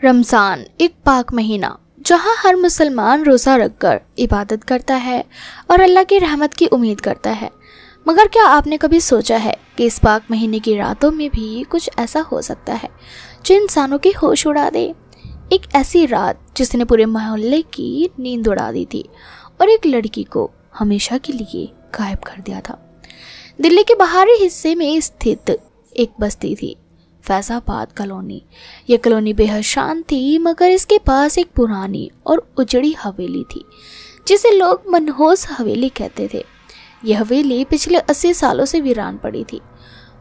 रमज़ान एक पाक महीना जहाँ हर मुसलमान रोज़ा रखकर इबादत करता है और अल्लाह की रहमत की उम्मीद करता है। मगर क्या आपने कभी सोचा है कि इस पाक महीने की रातों में भी कुछ ऐसा हो सकता है जो इंसानों की होश उड़ा दे। एक ऐसी रात जिसने पूरे मोहल्ले की नींद उड़ा दी थी और एक लड़की को हमेशा के लिए गायब कर दिया था। दिल्ली के बाहरी हिस्से में स्थित एक बस्ती थी, फैजाबाद कॉलोनी। यह कॉलोनी बेहद शांत थी, मगर इसके पास एक पुरानी और उजड़ी हवेली थी जिसे लोग मनहूस हवेली कहते थे। यह हवेली पिछले 80 सालों से वीरान पड़ी थी।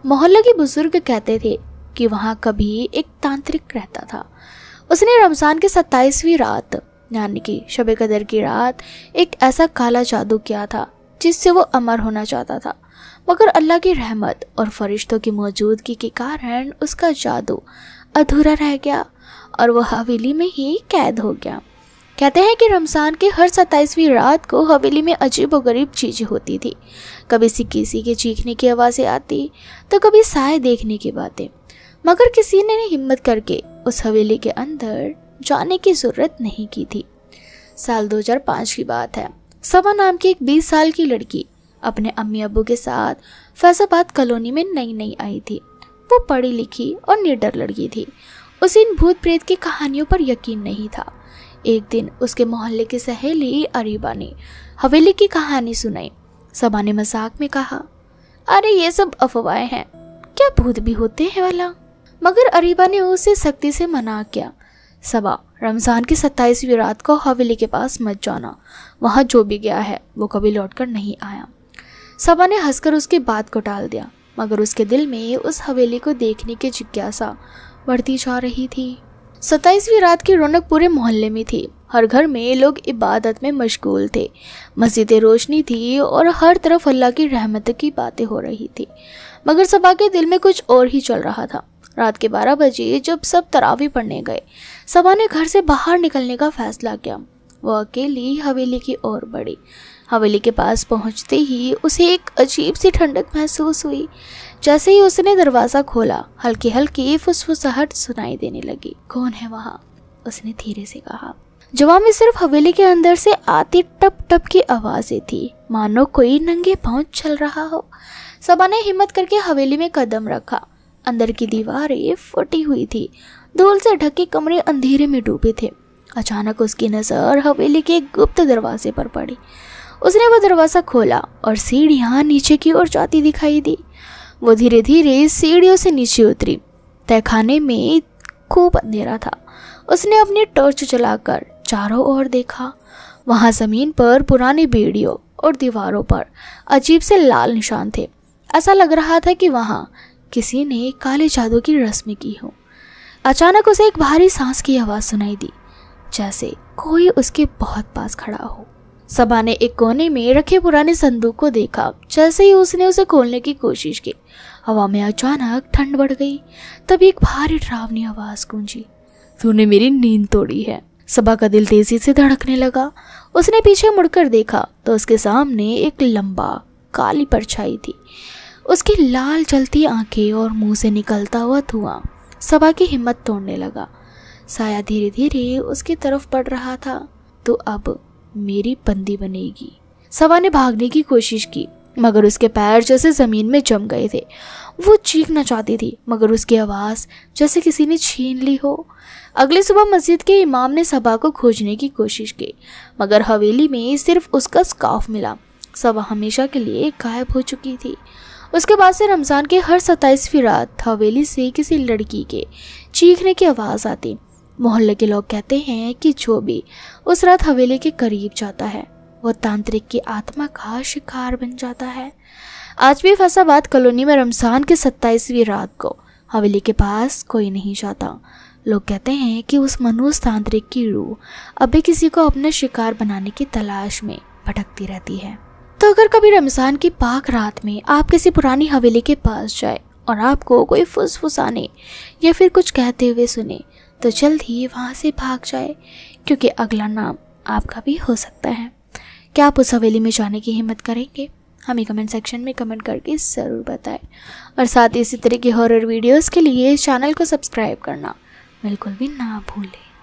मोहल्ले के बुजुर्ग कहते थे कि वहाँ कभी एक तांत्रिक रहता था। उसने रमज़ान की 27वीं रात यानी कि शब कदर की रात एक ऐसा काला जादू किया था जिससे वो अमर होना चाहता था, मगर अल्लाह की रहमत और फरिश्तों की मौजूदगी के कारण उसका जादू अधूरा रह गया और वह हवेली में ही कैद हो गया। कहते हैं कि रमज़ान के हर 27वीं रात को हवेली में अजीब व गरीब चीज़ें होती थी। कभी किसी के चीखने की आवाज़ें आती तो कभी साए देखने की बातें, मगर किसी ने हिम्मत करके उस हवेली के अंदर जाने की ज़रूरत नहीं की थी। साल 2005 की बात है। सबा नाम की एक 20 साल की लड़की अपने अम्मी अब्बू के साथ फैजाबाद कॉलोनी में नई आई थी। वो पढ़ी लिखी और निडर लड़की थी। उसे इन भूत प्रेत की कहानियों पर यकीन नहीं था। एक दिन उसके मोहल्ले की सहेली अरीबा ने हवेली की कहानी सुनाई। सबा ने मजाक में कहा, अरे ये सब अफवाहें हैं, क्या भूत भी होते हैं वाला। मगर अरीबा ने उसे सख्ती से मना किया। सबा, रमज़ान की 27वीं रात को हवेली के पास मत जाना, वहाँ जो भी गया है वो कभी लौटकर नहीं आया। सबा ने हंसकर उसकी बात को टाल दिया, मगर उसके दिल में उस हवेली को देखने की जिज्ञासा बढ़ती जा रही थी। 27वीं रात की रौनक पूरे मोहल्ले में थी। हर घर में लोग इबादत में मशगूल थे। मस्जिदें रोशनी थी और हर तरफ अल्लाह की रहमत की बातें हो रही थी। मगर सबा के दिल में कुछ और ही चल रहा था। रात के 12 बजे जब सब तरावी पढ़ने गए, सबा ने घर से बाहर निकलने का फैसला किया। वो अकेली हवेली की ओर बढ़ी। हवेली के पास पहुंचते ही उसे एक अजीब सी ठंडक महसूस हुई। जैसे ही उसने दरवाज़ा खोला, हल्की हल्की फुसफुसाहट सुनाई देने लगी। कौन है वहाँ? उसने धीरे से कहा। जवाब में सिर्फ हवेली के अंदर से आती टप टप की आवाज़ें थी, मानो कोई नंगे पांव चल रहा हो। सबा ने हिम्मत करके हवेली में कदम रखा। अंदर की दीवारें फटी हुई थी, धूल से ढके कमरे अंधेरे में डूबे थे। अचानक उसकी नज़र हवेली के एक गुप्त दरवाजे पर पड़ी। उसने वो दरवाज़ा खोला और सीढ़ियाँ नीचे की ओर जाती दिखाई दी। वो धीरे धीरे सीढ़ियों से नीचे उतरी। तहखाने में खूब अंधेरा था। उसने अपनी टॉर्च जलाकर चारों ओर देखा। वहाँ ज़मीन पर पुरानी बेड़ियों और दीवारों पर अजीब से लाल निशान थे। ऐसा लग रहा था कि वहाँ किसी ने काले जादू की रस्म की हो। अचानक उसे एक भारी सांस की आवाज़ सुनाई दी, जैसे कोई उसके बहुत पास खड़ा हो। सबा ने एक कोने में रखे पुराने संदूक को देखा। जैसे ही उसने उसे खोलने की कोशिश की, हवा में अचानक ठंड बढ़ गई। तभी एक भारी डरावनी आवाज़ गूंजी, तूने मेरी नींद तोड़ी है। सबा का दिल तेजी से धड़कने लगा। उसने पीछे मुड़कर देखा तो उसके सामने एक लंबा काली परछाई थी। उसकी लाल जलती आंखें और मुंह से निकलता हुआ धुआं सबा की हिम्मत तोड़ने लगा। साया धीरे धीरे उसकी तरफ बढ़ रहा था। तो अब मेरी बंदी बनेगी। सबा ने भागने की कोशिश की, मगर उसके पैर जैसे ज़मीन में जम गए थे। वो चीखना चाहती थी, मगर उसकी आवाज़ जैसे किसी ने छीन ली हो। अगली सुबह मस्जिद के इमाम ने सबा को खोजने की कोशिश की, मगर हवेली में सिर्फ उसका स्कार्फ मिला। सबा हमेशा के लिए गायब हो चुकी थी। उसके बाद से रमज़ान के हर 27वीं रात हवेली से किसी लड़की के चीखने की आवाज़ आती। मोहल्ले के लोग कहते हैं कि जो भी उस रात हवेली के करीब जाता है वो तांत्रिक की आत्मा का शिकार बन जाता है। आज भी फैजाबाद कॉलोनी में रमज़ान की 27वीं रात को हवेली के पास कोई नहीं जाता। लोग कहते हैं कि उस मनहूस तांत्रिक की रूह अभी किसी को अपने शिकार बनाने की तलाश में भटकती रहती है। तो अगर कभी रमज़ान की पाक रात में आप किसी पुरानी हवेली के पास जाए और आपको कोई फुसफुसाने या फिर कुछ कहते हुए सुने, तो जल्द ही वहाँ से भाग जाए, क्योंकि अगला नाम आपका भी हो सकता है। क्या आप उस हवेली में जाने की हिम्मत करेंगे? हमें कमेंट सेक्शन में कमेंट करके ज़रूर बताएं। और साथ ही इसी तरह की हॉरर वीडियोस के लिए चैनल को सब्सक्राइब करना बिल्कुल भी ना भूलें।